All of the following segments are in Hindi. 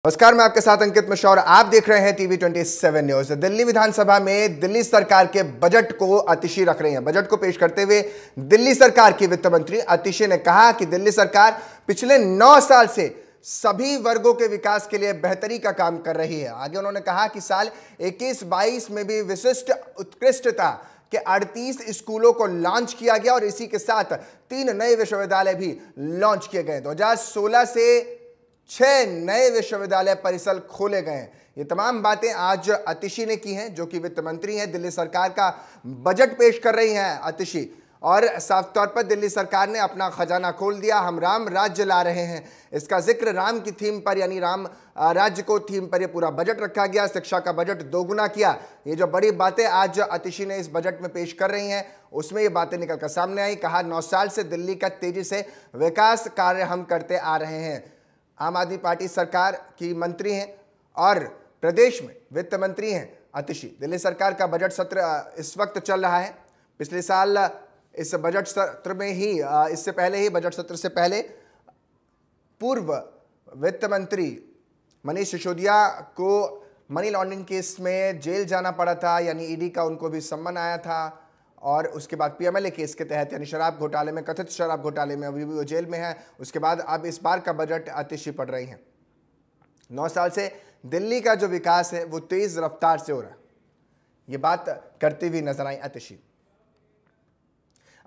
नमस्कार, मैं आपके साथ अंकित मिश्रा और आप देख रहे हैं टीवी 27 न्यूज। दिल्ली विधानसभा में दिल्ली सरकार के बजट को आतिशी रख रही हैं। बजट को पेश करते हुए दिल्ली सरकार की वित्त मंत्री आतिशी ने कहा कि दिल्ली सरकार पिछले 9 साल से सभी वर्गों के विकास के लिए बेहतरी का काम कर रही है। आगे उन्होंने कहा कि साल 21-22 में भी विशिष्ट उत्कृष्टता के 38 स्कूलों को लॉन्च किया गया और इसी के साथ 3 नए विश्वविद्यालय भी लॉन्च किए गए। 2016 से 6 नए विश्वविद्यालय परिसर खोले गए हैं। ये तमाम बातें आज आतिशी ने की हैं, जो कि वित्त मंत्री हैं। दिल्ली सरकार का बजट पेश कर रही हैं आतिशी, और साफ तौर पर दिल्ली सरकार ने अपना खजाना खोल दिया। हम राम राज्य ला रहे हैं, इसका जिक्र राम की थीम पर, यानी राम राज्य को थीम पर ये पूरा बजट रखा गया। शिक्षा का बजट दोगुना किया। ये जो बड़ी बातें आज आतिशी ने इस बजट में पेश कर रही हैं, उसमें ये बातें निकलकर सामने आई। कहा 9 साल से दिल्ली का तेजी से विकास कार्य हम करते आ रहे हैं। आम आदमी पार्टी सरकार की मंत्री हैं और प्रदेश में वित्त मंत्री हैं आतिशी। दिल्ली सरकार का बजट सत्र इस वक्त चल रहा है। पिछले साल इस बजट सत्र में ही, इससे पहले ही, बजट सत्र से पहले पूर्व वित्त मंत्री मनीष सिसोदिया को मनी लॉन्ड्रिंग केस में जेल जाना पड़ा था, यानी ईडी का उनको भी सम्मन आया था। और उसके बाद पीएमएलए केस के तहत, यानी शराब घोटाले में, कथित शराब घोटाले में अभी भी वो जेल में है। उसके बाद अब इस बार का बजट आतिशी पढ़ रही हैं। 9 साल से दिल्ली का जो विकास है वो तेज रफ्तार से हो रहा है, ये बात करती हुई नजर आई आतिशी।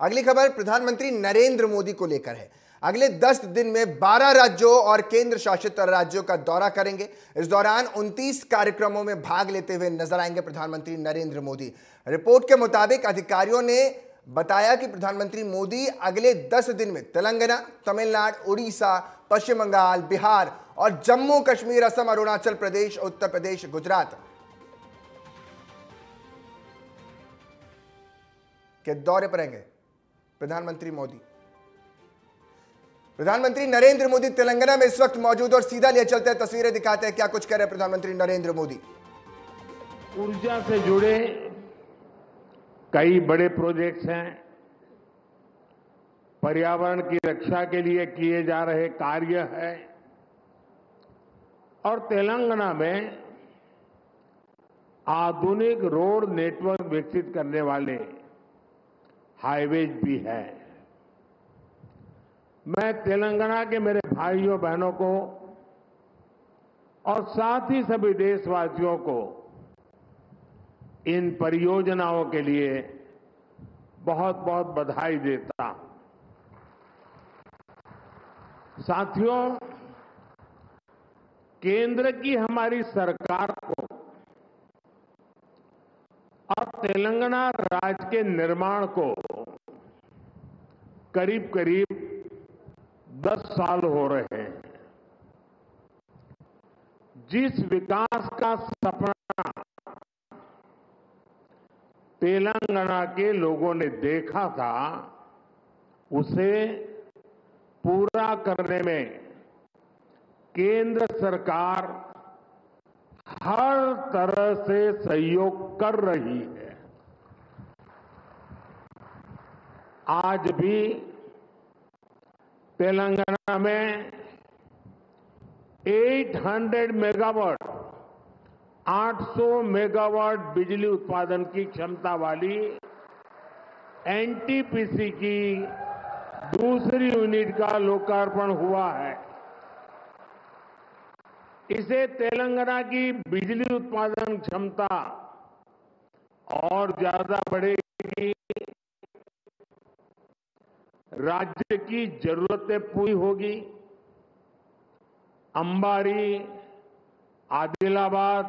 अगली खबर प्रधानमंत्री नरेंद्र मोदी को लेकर है। अगले 10 दिन में 12 राज्यों और केंद्र शासित राज्यों का दौरा करेंगे। इस दौरान 29 कार्यक्रमों में भाग लेते हुए नजर आएंगे प्रधानमंत्री नरेंद्र मोदी। रिपोर्ट के मुताबिक अधिकारियों ने बताया कि प्रधानमंत्री मोदी अगले 10 दिन में तेलंगाना, तमिलनाडु, उड़ीसा, पश्चिम बंगाल, बिहार और जम्मू कश्मीर, असम, अरुणाचल प्रदेश, उत्तर प्रदेश, गुजरात के दौरे पर रहेंगे प्रधानमंत्री मोदी। प्रधानमंत्री नरेंद्र मोदी तेलंगाना में इस वक्त मौजूद, और सीधा लिए चलते हैं, तस्वीरें दिखाते हैं क्या कुछ कर रहे प्रधानमंत्री नरेंद्र मोदी। ऊर्जा से जुड़े कई बड़े प्रोजेक्ट्स हैं, पर्यावरण की रक्षा के लिए किए जा रहे कार्य है, और तेलंगाना में आधुनिक रोड नेटवर्क विकसित करने वाले हाईवेज भी है। मैं तेलंगाना के मेरे भाइयों बहनों को और साथ ही सभी देशवासियों को इन परियोजनाओं के लिए बहुत बहुत बधाई देता हूं। साथियों, केंद्र की हमारी सरकार को और तेलंगाना राज्य के निर्माण को करीब करीब 10 साल हो रहे हैं। जिस विकास का सपना तेलंगाना के लोगों ने देखा था, उसे पूरा करने में केंद्र सरकार हर तरह से सहयोग कर रही है। आज भी तेलंगाना में 800 मेगावाट 800 मेगावाट बिजली उत्पादन की क्षमता वाली एनटीपीसी की दूसरी यूनिट का लोकार्पण हुआ है। इसे तेलंगाना की बिजली उत्पादन क्षमता और ज्यादा बढ़ेगी, राज्य की जरूरतें पूरी होगी। अंबारी, आदिलाबाद,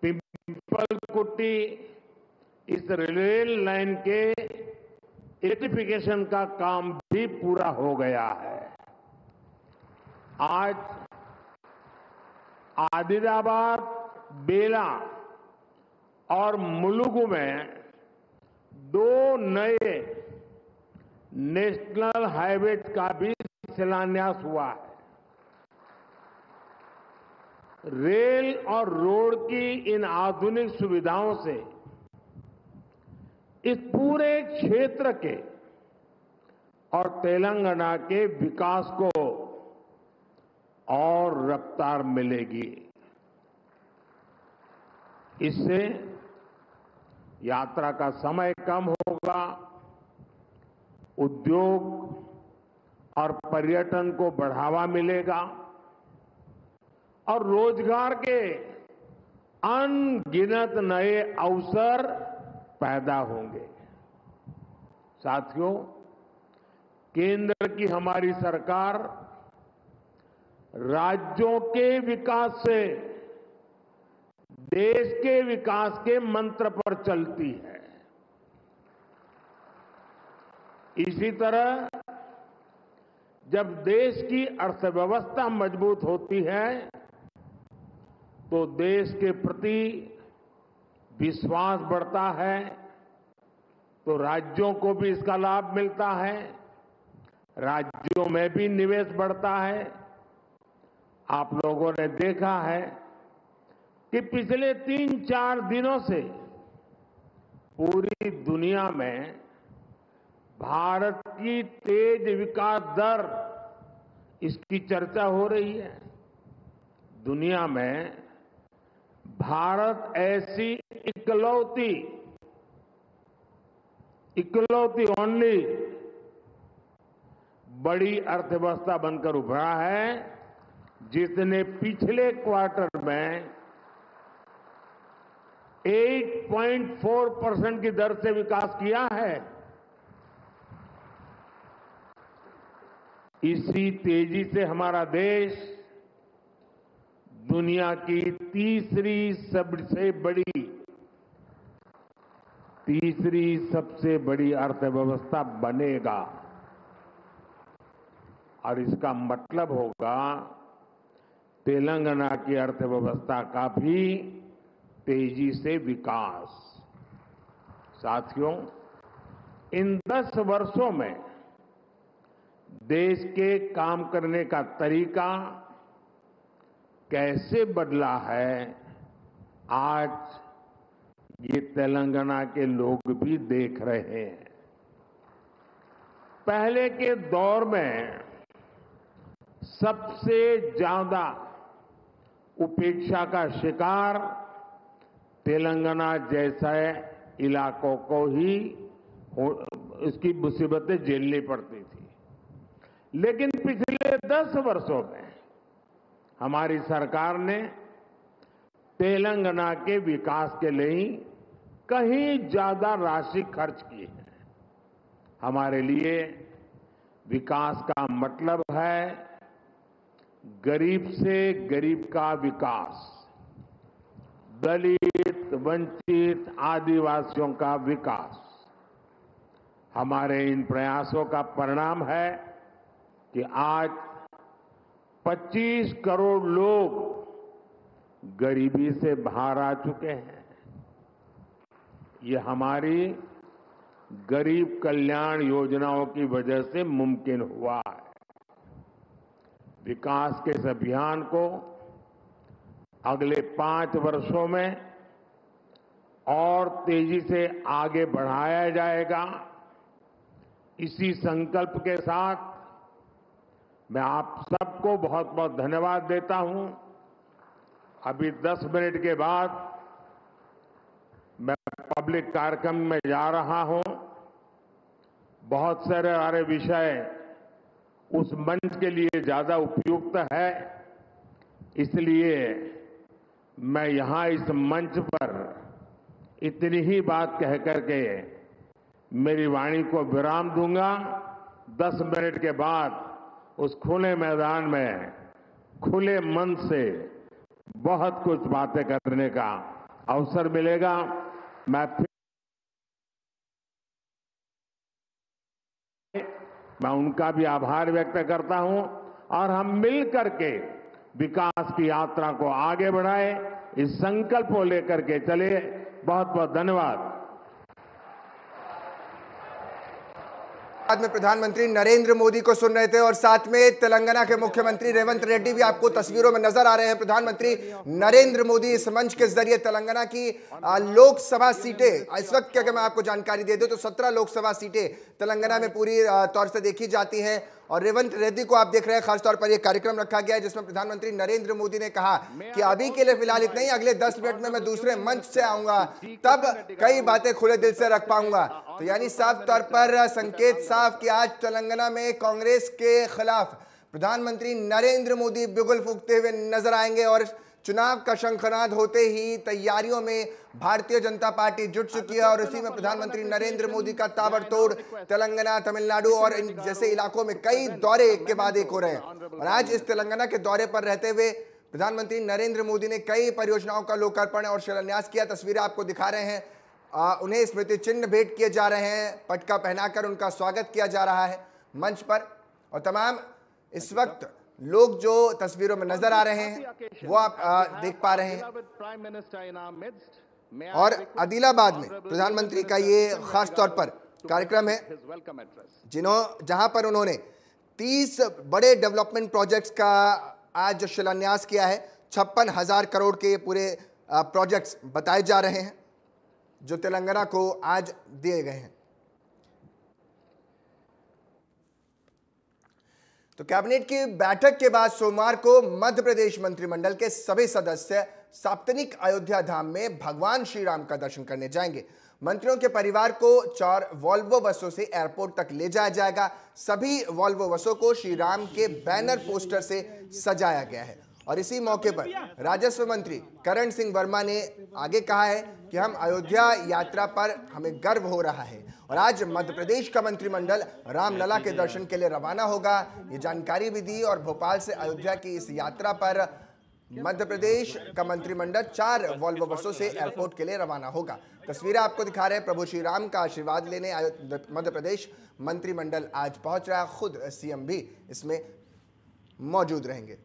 पिंपलकुट्टी, इस रेल लाइन के इलेक्ट्रिफिकेशन का काम भी पूरा हो गया है। आज आदिलाबाद, बेला और मुलुगु में 2 नए नेशनल हाईवे का भी शिलान्यास हुआ है। रेल और रोड की इन आधुनिक सुविधाओं से इस पूरे क्षेत्र के और तेलंगाना के विकास को और रफ्तार मिलेगी। इससे यात्रा का समय कम होगा, उद्योग और पर्यटन को बढ़ावा मिलेगा और रोजगार के अनगिनत नए अवसर पैदा होंगे। साथियों, केंद्र की हमारी सरकार राज्यों के विकास से देश के विकास के मंत्र पर चलती है। इसी तरह जब देश की अर्थव्यवस्था मजबूत होती है तो देश के प्रति विश्वास बढ़ता है, तो राज्यों को भी इसका लाभ मिलता है, राज्यों में भी निवेश बढ़ता है। आप लोगों ने देखा है कि पिछले 3-4 दिनों से पूरी दुनिया में भारत की तेज विकास दर, इसकी चर्चा हो रही है। दुनिया में भारत ऐसी इकलौती ओनली बड़ी अर्थव्यवस्था बनकर उभरा है जिसने पिछले क्वार्टर में 8.4% की दर से विकास किया है। इसी तेजी से हमारा देश दुनिया की तीसरी सबसे बड़ी अर्थव्यवस्था बनेगा और इसका मतलब होगा तेलंगाना की अर्थव्यवस्था का भी तेजी से विकास। साथियों, इन 10 वर्षों में देश के काम करने का तरीका कैसे बदला है, आज ये तेलंगाना के लोग भी देख रहे हैं। पहले के दौर में सबसे ज्यादा उपेक्षा का शिकार तेलंगाना जैसे इलाकों को ही इसकी मुसीबतें झेलनी पड़ती थी। लेकिन पिछले 10 वर्षों में हमारी सरकार ने तेलंगाना के विकास के लिए कहीं ज्यादा राशि खर्च की है। हमारे लिए विकास का मतलब है गरीब से गरीब का विकास, दलित, वंचित, आदिवासियों का विकास। हमारे इन प्रयासों का परिणाम है कि आज 25 करोड़ लोग गरीबी से बाहर आ चुके हैं। ये हमारी गरीब कल्याण योजनाओं की वजह से मुमकिन हुआ है। विकास के इस अभियान को अगले 5 वर्षों में और तेजी से आगे बढ़ाया जाएगा। इसी संकल्प के साथ मैं आप सबको बहुत बहुत धन्यवाद देता हूं। अभी 10 मिनट के बाद मैं पब्लिक कार्यक्रम में जा रहा हूं। बहुत सारे विषय उस मंच के लिए ज्यादा उपयुक्त है, इसलिए मैं यहां इस मंच पर इतनी ही बात कह करके मेरी वाणी को विराम दूंगा। 10 मिनट के बाद उस खुले मैदान में खुले मन से बहुत कुछ बातें करने का अवसर मिलेगा। मैं उनका भी आभार व्यक्त करता हूं और हम मिल करके विकास की यात्रा को आगे बढ़ाएं, इस संकल्प को लेकर के चले। बहुत बहुत धन्यवाद। बाद में प्रधानमंत्री नरेंद्र मोदी को सुन रहे थे और साथ में तेलंगाना के मुख्यमंत्री रेवंत रेड्डी भी आपको तस्वीरों में नजर आ रहे हैं। प्रधानमंत्री नरेंद्र मोदी इस मंच के जरिए तेलंगाना की लोकसभा सीटें, इस वक्त की अगर मैं आपको जानकारी दे दूं तो 17 लोकसभा सीटें तेलंगाना में पूरी तौर से देखी जाती हैं और रेवंत रेड्डी को आप देख रहे हैं। खासतौर पर यह कार्यक्रम रखा गया है जिसमें प्रधानमंत्री नरेंद्र मोदी ने कहा कि अभी के लिए फिलहाल इतना ही, अगले 10 मिनट में मैं दूसरे मंच से आऊंगा, तब कई बातें खुले दिल से रख पाऊंगा। तो यानी साफ तौर पर संकेत साफ कि आज तेलंगाना में कांग्रेस के खिलाफ प्रधानमंत्री नरेंद्र मोदी बिगुल फूंकते हुए नजर आएंगे और चुनाव का शंखनाद होते ही तैयारियों में भारतीय जनता पार्टी जुट चुकी है और इसी में प्रधानमंत्री नरेंद्र मोदी का ताबड़तोड़ तेलंगाना, तमिलनाडु और इन जैसे इलाकों में कई दौरे एक के बाद एक हो रहे हैं। और आज इस तेलंगाना के दौरे पर रहते हुए प्रधानमंत्री नरेंद्र मोदी ने कई परियोजनाओं का लोकार्पण और शिलान्यास किया। तस्वीरें आपको दिखा रहे हैं। उन्हें स्मृति चिन्ह भेंट किए जा रहे हैं, पटका पहनाकर उनका स्वागत किया जा रहा है मंच पर। और तमाम इस वक्त लोग जो तस्वीरों में नजर आ रहे हैं वो आप देख पा रहे हैं। और आदिलाबाद में प्रधानमंत्री का ये खास तौर पर कार्यक्रम है जहां पर उन्होंने 30 बड़े डेवलपमेंट प्रोजेक्ट्स का आज शिलान्यास किया है। 56,000 करोड़ के पूरे प्रोजेक्ट्स बताए जा रहे हैं जो तेलंगाना को आज दिए गए हैं। तो कैबिनेट की बैठक के बाद सोमवार को मध्य प्रदेश मंत्रिमंडल के सभी सदस्य साप्ताहिक अयोध्या धाम में भगवान श्री राम का दर्शन करने जाएंगे। मंत्रियों के परिवार को 4 वॉल्वो बसों से एयरपोर्ट तक ले जाया जाएगा। सभी वॉल्वो बसों को श्री राम के बैनर पोस्टर से सजाया गया है। और इसी मौके पर राजस्व मंत्री करण सिंह वर्मा ने आगे कहा है कि हम अयोध्या यात्रा पर हमें गर्व हो रहा है और आज मध्य प्रदेश का मंत्रिमंडल रामलला के दर्शन के लिए रवाना होगा। ये जानकारी भी दी। और भोपाल से अयोध्या की इस यात्रा पर मध्य प्रदेश का मंत्रिमंडल 4 वॉल्वो बसों से एयरपोर्ट के लिए रवाना होगा। तस्वीरें आपको दिखा रहे हैं। प्रभु श्री राम का आशीर्वाद लेने मध्य प्रदेश मंत्रिमंडल आज पहुंच रहा है। खुद सीएम भी इसमें मौजूद रहेंगे।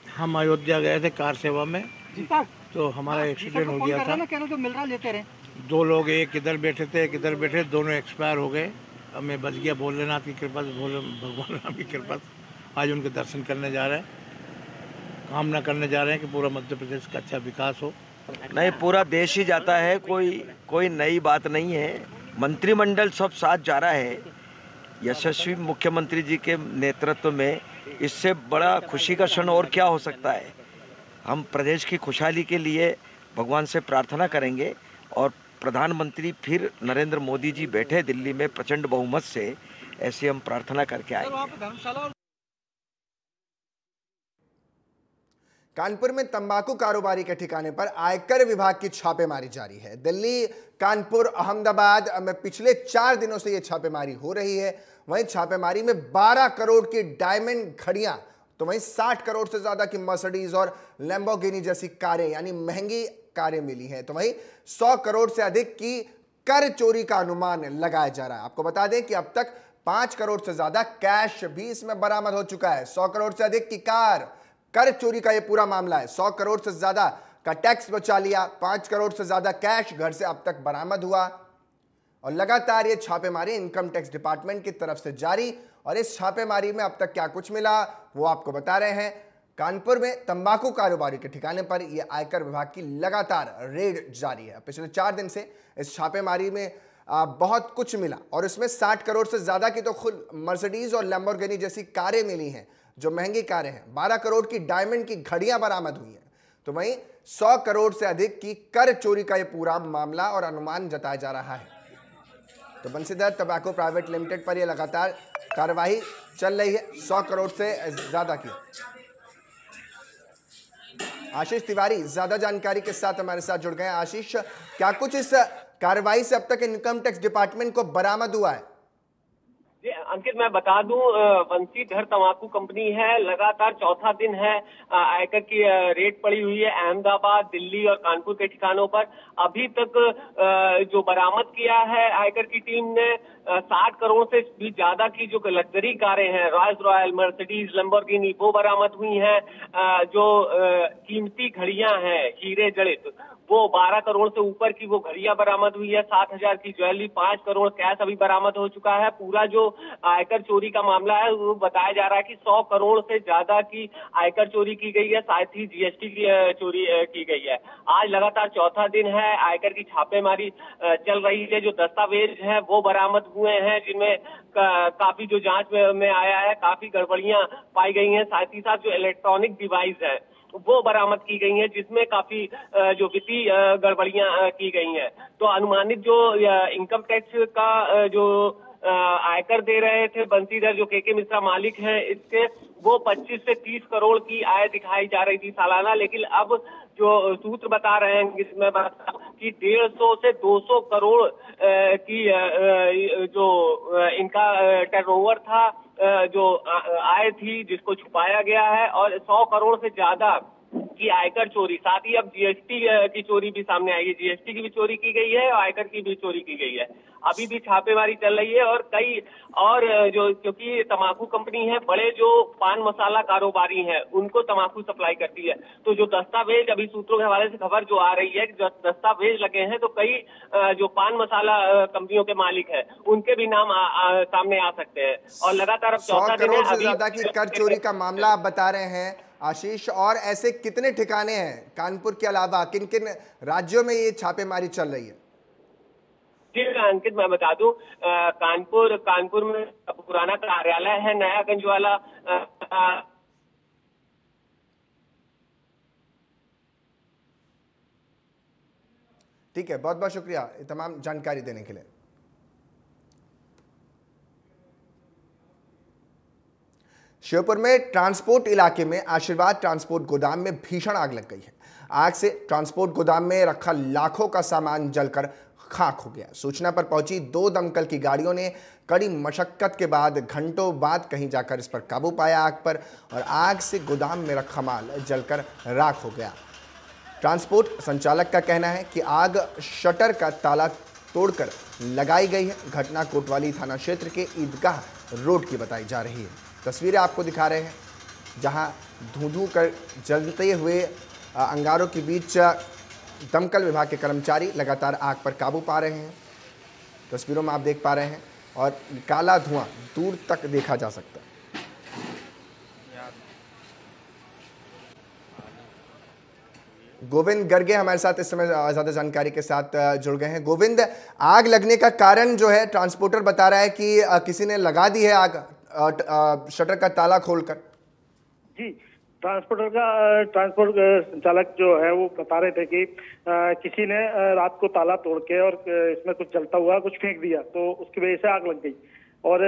हम अयोध्या गए थे कार सेवा में, तो हमारा एक्सीडेंट हो गया था। तो मिल रहा लेते रहे 2 लोग, एक इधर बैठे थे एक इधर बैठे, दोनों एक्सपायर हो गए। हमें बच गया भोलेनाथ की कृपा से, भगवान राम की कृपा से। आज उनके दर्शन करने जा रहे हैं, कामना करने जा रहे हैं कि पूरा मध्य प्रदेश का अच्छा विकास हो। नहीं, पूरा देश ही जाता है, कोई नई बात नहीं है। मंत्रिमंडल सब साथ जा रहा है यशस्वी मुख्यमंत्री जी के नेतृत्व में। इससे बड़ा खुशी का क्षण और क्या हो सकता है। हम प्रदेश की खुशहाली के लिए भगवान से प्रार्थना करेंगे और प्रधानमंत्री फिर नरेंद्र मोदी जी बैठे दिल्ली में प्रचंड बहुमत से, ऐसे हम प्रार्थना करके आएंगे। कानपुर में तंबाकू कारोबारी के ठिकाने पर आयकर विभाग की छापेमारी जारी है। दिल्ली, कानपुर, अहमदाबाद में पिछले 4 दिनों से यह छापेमारी हो रही है। वहीं छापेमारी में 12 करोड़ की डायमंड घड़ियां, तो वहीं 60 करोड़ से ज्यादा की मर्सिडीज और लैम्बोर्गिनी जैसी कारें यानी महंगी कारें मिली हैं। तो वहीं 100 करोड़ से अधिक की कर चोरी का अनुमान लगाया जा रहा है। आपको बता दें कि अब तक 5 करोड़ से ज्यादा कैश भी इसमें बरामद हो चुका है। 100 करोड़ से अधिक की कार, कर चोरी का यह पूरा मामला है। 100 करोड़ से ज्यादा का टैक्स बचा लिया, 5 करोड़ से ज्यादा कैश घर से अब तक बरामद हुआ। और लगातार ये छापेमारी इनकम टैक्स डिपार्टमेंट की तरफ से जारी। और इस छापेमारी में अब तक क्या कुछ मिला वो आपको बता रहे हैं। कानपुर में तंबाकू कारोबारी के ठिकाने पर यह आयकर विभाग की लगातार रेड जारी है। पिछले 4 दिन से इस छापेमारी में बहुत कुछ मिला और इसमें 60 करोड़ से ज्यादा की तो खुद मर्सिडीज और लैम्बोर्गिनी जैसी कारें मिली हैं जो महंगी कारें हैं। 12 करोड़ की डायमंड की घड़ियां बरामद हुई हैं। तो वहीं 100 करोड़ से अधिक की कर चोरी का यह पूरा मामला और अनुमान जताया जा रहा है। तो बंसीधर टबैको प्राइवेट लिमिटेड पर यह लगातार कार्रवाई चल रही है। 100 करोड़ से ज्यादा की। आशीष तिवारी ज्यादा जानकारी के साथ हमारे साथ जुड़ गए हैं। आशीष, क्या कुछ इस कार्रवाई से अब तक इनकम टैक्स डिपार्टमेंट को बरामद हुआ है? अंकित, मैं बता दूं, बंसीधर तंबाकू कंपनी है, लगातार 4था दिन है आयकर की रेड पड़ी हुई है अहमदाबाद, दिल्ली और कानपुर के ठिकानों पर। अभी तक जो बरामद किया है आयकर की टीम ने 60 करोड़ से भी ज्यादा की जो लग्जरी कारें हैं, रॉयल्स रॉयल, मर्सिडीज, लैम्बोर्गिनी, वो बरामद हुई हैं। जो कीमती घड़ियां हैं हीरे जड़ित, वो 12 करोड़ से ऊपर की वो घड़ियां बरामद हुई है, 7,000 की ज्वेलरी, 5 करोड़ कैश अभी बरामद हो चुका है। पूरा जो आयकर चोरी का मामला है वो बताया जा रहा है कि 100 करोड़ से ज्यादा की आयकर चोरी की गई है, साथ ही जीएसटी की चोरी की गई है। आज लगातार चौथा दिन है, आयकर की छापेमारी चल रही है। जो दस्तावेज हैं वो बरामद हुए हैं, जिनमें काफी जो जांच में आया है, काफी गड़बड़ियां पाई गई हैं। साथ ही साथ जो इलेक्ट्रॉनिक डिवाइस है वो बरामद की गई हैं, जिसमें काफी जो वित्तीय गड़बड़ियां की गई हैं। तो अनुमानित जो इनकम टैक्स का जो आयकर दे रहे थे बंसीधर, जो के मिश्रा मालिक हैं इसके, वो 25 से 30 करोड़ की आय दिखाई जा रही थी सालाना। लेकिन अब जो सूत्र बता रहे हैं इसमें कि 150 से 200 करोड़ की जो इनका टर्नओवर था, जो आय थी जिसको छुपाया गया है, और 100 करोड़ से ज्यादा की आयकर चोरी। साथ ही अब जीएसटी की चोरी भी सामने आई है, जीएसटी की भी चोरी की गई है और आयकर की भी चोरी की गई है। अभी भी छापेमारी चल रही है और कई और जो, क्योंकि तंबाकू कंपनी है, बड़े जो पान मसाला कारोबारी हैं उनको तंबाकू सप्लाई करती है। तो जो दस्तावेज, अभी सूत्रों के हवाले से खबर जो आ रही है कि जो दस्तावेज लगे हैं, तो कई जो पान मसाला कंपनियों के मालिक हैं उनके भी नाम सामने आ सकते हैं। और लगातार अब 100 करोड़ से ज्यादा की कर चोरी का मामला आप बता रहे हैं आशीष, और ऐसे कितने ठिकाने हैं कानपुर के अलावा, किन किन राज्यों में ये छापेमारी चल रही है? जी अंकित, मैं बता दूं, कानपुर में पुराना कार्यालय है नयागंज वाला, ठीक है, बहुत बहुत शुक्रिया तमाम जानकारी देने के लिए। श्योपुर में ट्रांसपोर्ट इलाके में आशीर्वाद ट्रांसपोर्ट गोदाम में भीषण आग लग गई है। आग से ट्रांसपोर्ट गोदाम में रखा लाखों का सामान जलकर खाक हो गया। सूचना पर पहुंची 2 दमकल की गाड़ियों ने कड़ी मशक्कत के बाद घंटों बाद कहीं जाकर इस पर काबू पाया आग पर, और आग से गोदाम में रखा माल जलकर राख हो गया। ट्रांसपोर्ट संचालक का कहना है कि आग शटर का ताला तोड़कर लगाई गई है। घटना कोतवाली थाना क्षेत्र के ईदगाह रोड की बताई जा रही है। तस्वीरें आपको दिखा रहे हैं जहां धूं कर जलते हुए अंगारों के बीच दमकल विभाग के कर्मचारी लगातार आग पर काबू पा रहे हैं। तस्वीरों में आप देख पा रहे हैं और काला धुआं दूर तक देखा जा सकता है। गोविंद गर्गे हमारे साथ इस समय ज़्यादा जानकारी के साथ जुड़ गए हैं। गोविंद, आग लगने का कारण जो है ट्रांसपोर्टर बता रहा है कि किसी ने लगा दी है आग शटर का ताला खोलकर। जी, ट्रांसपोर्ट संचालक जो है वो बता रहे थे कि किसी ने रात को ताला तोड़ के और इसमें कुछ जलता हुआ कुछ फेंक दिया, तो उसकी वजह से आग लग गई। और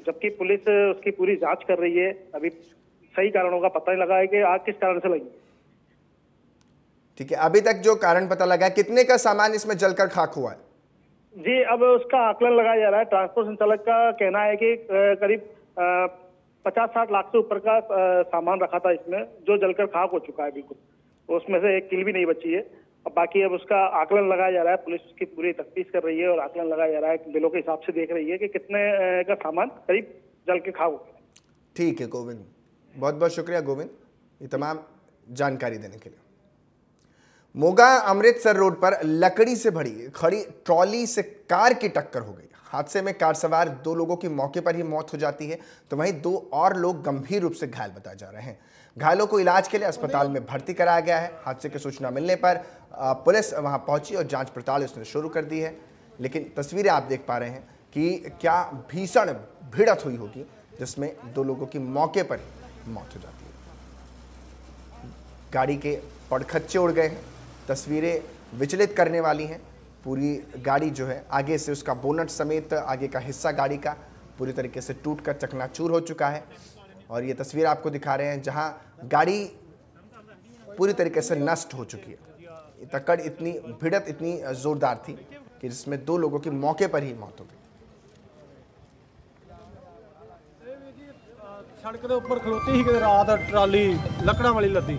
जबकि पुलिस उसकी पूरी जांच कर रही है, अभी सही कारणों का पता नहीं लगा है कि आग किस कारण से लगी। ठीक है, अभी तक जो कारण पता लगा है, कितने का सामान इसमें जलकर खाक हुआ है? जी, अब उसका आकलन लगाया जा रहा है। ट्रांसपोर्ट संचालक का कहना है कि करीब 50-60 लाख से ऊपर का सामान रखा था इसमें, जो जलकर खाक हो चुका है बिल्कुल। उसमें से एक किल भी नहीं बची है। अब बाकी अब उसका आकलन लगाया जा रहा है, पुलिस उसकी पूरी तफ्तीश कर रही है और आकलन लगाया जा रहा है, बिलों के हिसाब से देख रही है कि कितने का सामान करीब जल के खाक हो गया। ठीक है गोविंद, बहुत बहुत शुक्रिया गोविंद ये तमाम जानकारी देने के लिए। मोगा अमृतसर रोड पर लकड़ी से भरी खड़ी ट्रॉली से कार की टक्कर हो गई। हादसे में कार सवार 2 लोगों की मौके पर ही मौत हो जाती है, तो वहीं 2 और लोग गंभीर रूप से घायल बताए जा रहे हैं। घायलों को इलाज के लिए अस्पताल में भर्ती कराया गया है। हादसे की सूचना मिलने पर पुलिस वहां पहुंची और जांच पड़ताल उसने शुरू कर दी है। लेकिन तस्वीरें आप देख पा रहे हैं कि क्या भीषण भिड़ंत हुई होगी, जिसमें 2 लोगों की मौके पर मौत हो जाती है। गाड़ी के पड़खच्चे उड़ गए हैं। तस्वीरें विचलित करने वाली हैं। पूरी गाड़ी जो है आगे से उसका बोनट समेत आगे का हिस्सा गाड़ी का पूरी तरीके से टूटकर चकनाचूर हो चुका है। और ये तस्वीर आपको दिखा रहे हैं जहां गाड़ी पूरी तरीके से नष्ट हो चुकी है। टक्कर इतनी भिड़ंत इतनी जोरदार थी कि जिसमें 2 लोगों की मौके पर ही मौत हो गई। सड़क के ऊपर खलोती ही रात ट्राली लकड़ा वाली लदी,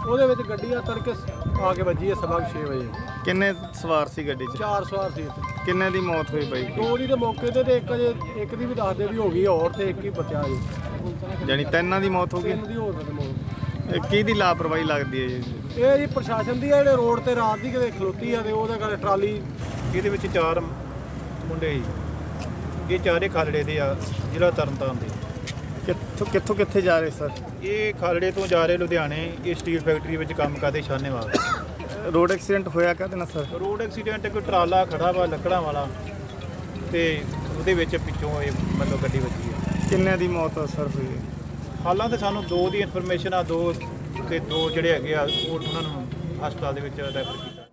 ਉਹਦੇ ਵਿੱਚ ਗੱਡੀ ਆ ਤੜਕੇ ਆ ਕੇ ਵੱਜੀ ਹੈ 6:30 ਵਜੇ। ਕਿੰਨੇ ਸਵਾਰ ਸੀ ਗੱਡੀ 'ਚ? 4 ਸਵਾਰ ਸੀ। ਕਿੰਨੇ ਦੀ ਮੌਤ ਹੋਈ ਬਾਈ? 2 ਦੀ ਤੇ ਮੌਕੇ ਤੇ ਇੱਕ ਦੀ ਵੀ ਦੱਸਦੇ ਵੀ ਹੋ ਗਈ, ਹੋਰ ਤੇ ਇੱਕ ਹੀ ਬਚਿਆ ਜੀ। ਯਾਨੀ 3 ਦੀ ਮੌਤ ਹੋ ਗਈ। 3 ਦੀ ਹੋਰ ਮੌਤ। ਕੀ ਦੀ ਲਾਪਰਵਾਹੀ ਲੱਗਦੀ ਹੈ ਜੀ? ਇਹ ਜੀ ਪ੍ਰਸ਼ਾਸਨ ਦੀ ਜਿਹੜੇ ਰੋਡ ਤੇ ਰਾਤ ਦੀ ਕਿਤੇ ਖਲੋਤੀ ਆ ਤੇ ਉਹਦੇ ਕਰਕੇ ਟਰਾਲੀ ਇਹਦੇ ਵਿੱਚ 4 ਮੁੰਡੇ ਸੀ। ਇਹ ਚਾਰੇ ਖਾਲੜੇ ਦੇ ਆ, ਜ਼ਿਲ੍ਹਾ ਤਰਨਤਾਰਨ ਦੇ। ਕਿੱਥੋਂ ਕਿੱਥੇ ਜਾ ਰਹੇ ਸਰ? ਇਹ ਖਾਲੜੇ ਤੋਂ ਜਾ ਰਹੇ ਲੁਧਿਆਣੇ। ਇਹ ਸਟੀਲ ਫੈਕਟਰੀ ਵਿੱਚ ਕੰਮ ਕਰਦੇ ਸ਼ਾਨੇਵਾਲ। ਰੋਡ ਐਕਸੀਡੈਂਟ ਹੋਇਆ ਕਾਹਦੇ ਨਾਲ ਸਰ? ਰੋਡ ਐਕਸੀਡੈਂਟ, ਕੋਈ ਟਰਾਲਾ ਖੜਾ ਵਾ ਲੱਕੜਾਂ ਵਾਲਾ ਤੇ ਉਹਦੇ ਵਿੱਚ ਪਿੱਛੋਂ ਇਹ ਮਤਲਬ ਗੱਡੀ ਵੱਜੀ ਹੈ। ਕਿੰਨਿਆਂ ਦੀ ਮੌਤ ਸਰ ਹੋਈ ਹੈ? ਹਾਲਾਂ ਤਾਂ ਸਾਨੂੰ 2 ਦੀ ਇਨਫੋਰਮੇਸ਼ਨ ਆ, 2 ਤੇ 2 ਜਿਹੜੇ ਹੈਗੇ ਆ ਉਹ ਉਹਨਾਂ ਨੂੰ ਹਸਪਤਾਲ ਦੇ ਵਿੱਚ ਰੈਫਰ ਕੀਤਾ।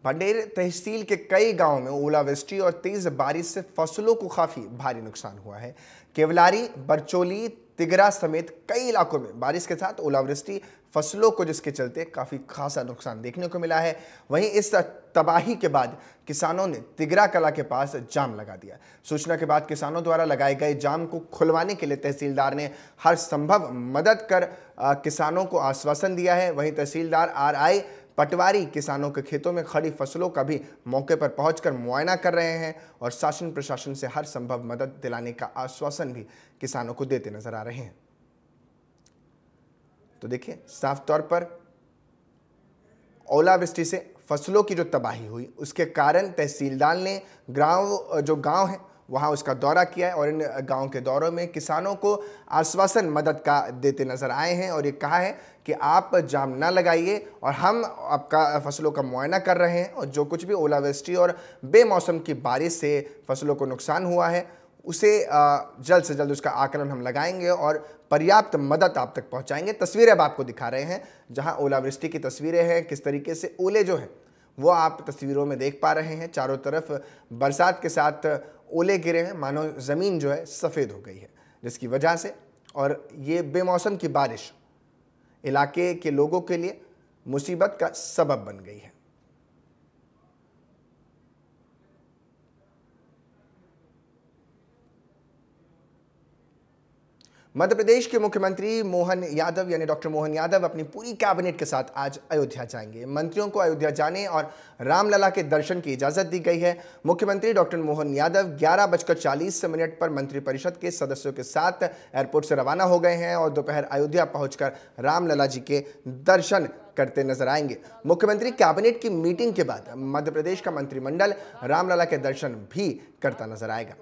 भंडेर तहसील के कई गांवों में ओलावृष्टि और तेज बारिश से फसलों को काफी भारी नुकसान हुआ है। केवलारी, बरचोली, तिगरा समेत कई इलाकों में बारिश के साथ ओलावृष्टि फसलों को जिसके चलते काफी खासा नुकसान देखने को मिला है। वहीं इस तबाही के बाद किसानों ने तिगरा कला के पास जाम लगा दिया। सूचना के बाद किसानों द्वारा लगाए गए जाम को खुलवाने के लिए तहसीलदार ने हर संभव मदद कर किसानों को आश्वासन दिया है। वहीं तहसीलदार RI पटवारी किसानों के खेतों में खड़ी फसलों का भी मौके पर पहुंचकर मुआयना कर रहे हैं और शासन प्रशासन से हर संभव मदद दिलाने का आश्वासन भी किसानों को देते नजर आ रहे हैं। तो देखिए, साफ तौर पर ओलावृष्टि से फसलों की जो तबाही हुई उसके कारण तहसीलदार ने गांव है वहां उसका दौरा किया है और इन गांव के दौरों में किसानों को आश्वासन मदद का देते नजर आए हैं और ये कहा है कि आप जाम ना लगाइए और हम आपका फसलों का मुआयना कर रहे हैं और जो कुछ भी ओलावृष्टि और बेमौसम की बारिश से फसलों को नुकसान हुआ है उसे जल्द से जल्द उसका आकलन हम लगाएंगे और पर्याप्त मदद आप तक पहुंचाएंगे। तस्वीरें अब आपको दिखा रहे हैं जहां ओलावृष्टि की तस्वीरें हैं, किस तरीके से ओले जो हैं वो आप तस्वीरों में देख पा रहे हैं। चारों तरफ बरसात के साथ ओले गिरे हैं, मानो ज़मीन जो है सफ़ेद हो गई है, जिसकी वजह से और ये बेमौसम की बारिश इलाके के लोगों के लिए मुसीबत का सबब बन गई है। मध्य प्रदेश के मुख्यमंत्री मोहन यादव यानी डॉक्टर मोहन यादव अपनी पूरी कैबिनेट के साथ आज अयोध्या जाएंगे। मंत्रियों को अयोध्या जाने और रामलला के दर्शन की इजाजत दी गई है। मुख्यमंत्री डॉक्टर मोहन यादव 11:40 पर मंत्रिपरिषद के सदस्यों के साथ एयरपोर्ट से रवाना हो गए हैं और दोपहर अयोध्या पहुंचकर रामलला जी के दर्शन करते नजर आएंगे। मुख्यमंत्री कैबिनेट की मीटिंग के बाद मध्य प्रदेश का मंत्रिमंडल रामलला के दर्शन भी करता नजर आएगा।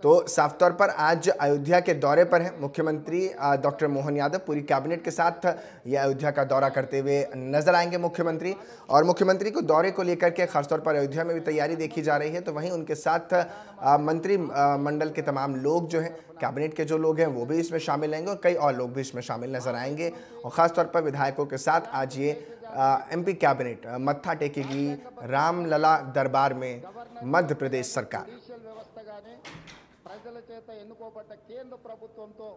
तो साफ तौर पर आज अयोध्या के दौरे पर हैं मुख्यमंत्री डॉक्टर मोहन यादव। पूरी कैबिनेट के साथ ये अयोध्या का दौरा करते हुए नजर आएंगे मुख्यमंत्री। और मुख्यमंत्री को दौरे को लेकर के खासतौर पर अयोध्या में भी तैयारी देखी जा रही है। तो वहीं उनके साथ मंत्री मंडल के तमाम लोग जो हैं, कैबिनेट के जो लोग हैं वो भी इसमें शामिल रहेंगे और कई और लोग भी इसमें शामिल नजर आएंगे। और ख़ासतौर पर विधायकों के साथ आज ये MP कैबिनेट मत्था टेकेगी रामलला दरबार में मध्य प्रदेश सरकार। ప్రజల చేత ఎన్నుకోబడ్డ కేంద్ర ప్రభుత్వంతో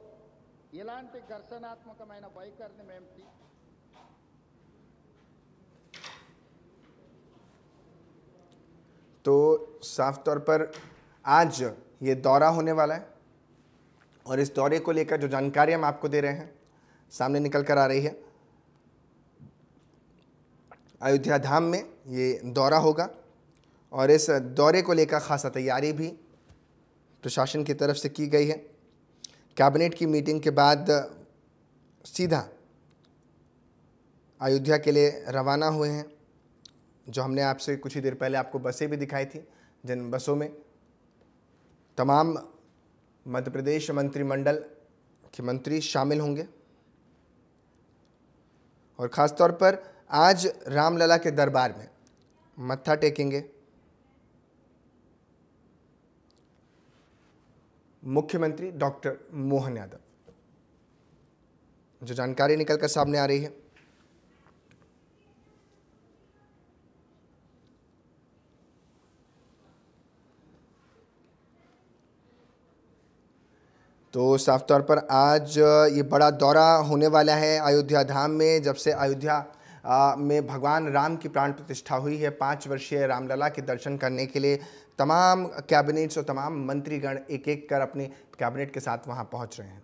ఇలాంటి ఘర్షణాత్మకమైన వైఖరిని మేము तो साफ तौर पर आज ये दौरा होने वाला है और इस दौरे को लेकर जो जानकारी हम आपको दे रहे हैं सामने निकल कर आ रही है। अयोध्या धाम में ये दौरा होगा और इस दौरे को लेकर खासा तैयारी भी प्रशासन की तरफ से की गई है। कैबिनेट की मीटिंग के बाद सीधा अयोध्या के लिए रवाना हुए हैं। जो हमने आपसे कुछ ही देर पहले आपको बसें भी दिखाई थी, जिन बसों में तमाम मध्य प्रदेश मंत्रिमंडल के मंत्री शामिल होंगे और ख़ास तौर पर आज रामलला के दरबार में मत्था टेकेंगे मुख्यमंत्री डॉक्टर मोहन यादव। जो जानकारी निकलकर सामने आ रही है, तो साफ तौर पर आज ये बड़ा दौरा होने वाला है अयोध्या धाम में। जब से अयोध्या में भगवान राम की प्राण प्रतिष्ठा हुई है, 5 वर्षीय रामलला के दर्शन करने के लिए तमाम कैबिनेट्स और तमाम मंत्रीगण एक एक कर अपने कैबिनेट के साथ वहां पहुंच रहे हैं।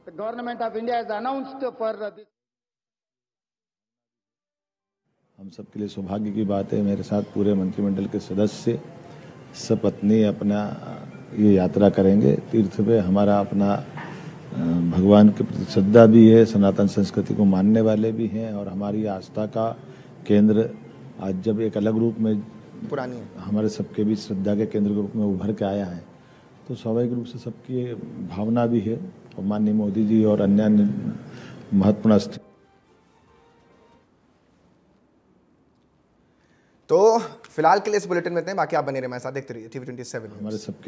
The government of India has announced for this हम सबके लिए सौभाग्य की बात है। मेरे साथ पूरे मंत्रिमंडल के सदस्य सपत्नी अपना ये यात्रा करेंगे तीर्थ पे। हमारा अपना भगवान के प्रति श्रद्धा भी है, सनातन संस्कृति को मानने वाले भी हैं और हमारी आस्था का केंद्र आज जब एक अलग रूप में पुरानी है, हमारे सबके बीच श्रद्धा के केंद्र के रूप में उभर के आया है, तो स्वाभाविक रूप से सबकी भावना भी है। और माननीय मोदी जी और अन्य महत्वपूर्ण तो फिलहाल के लिए इस बुलेटिन में इतने, बाकी आप बने रहे हमारे साथ, देखते रहिए TV27 हमारे सबके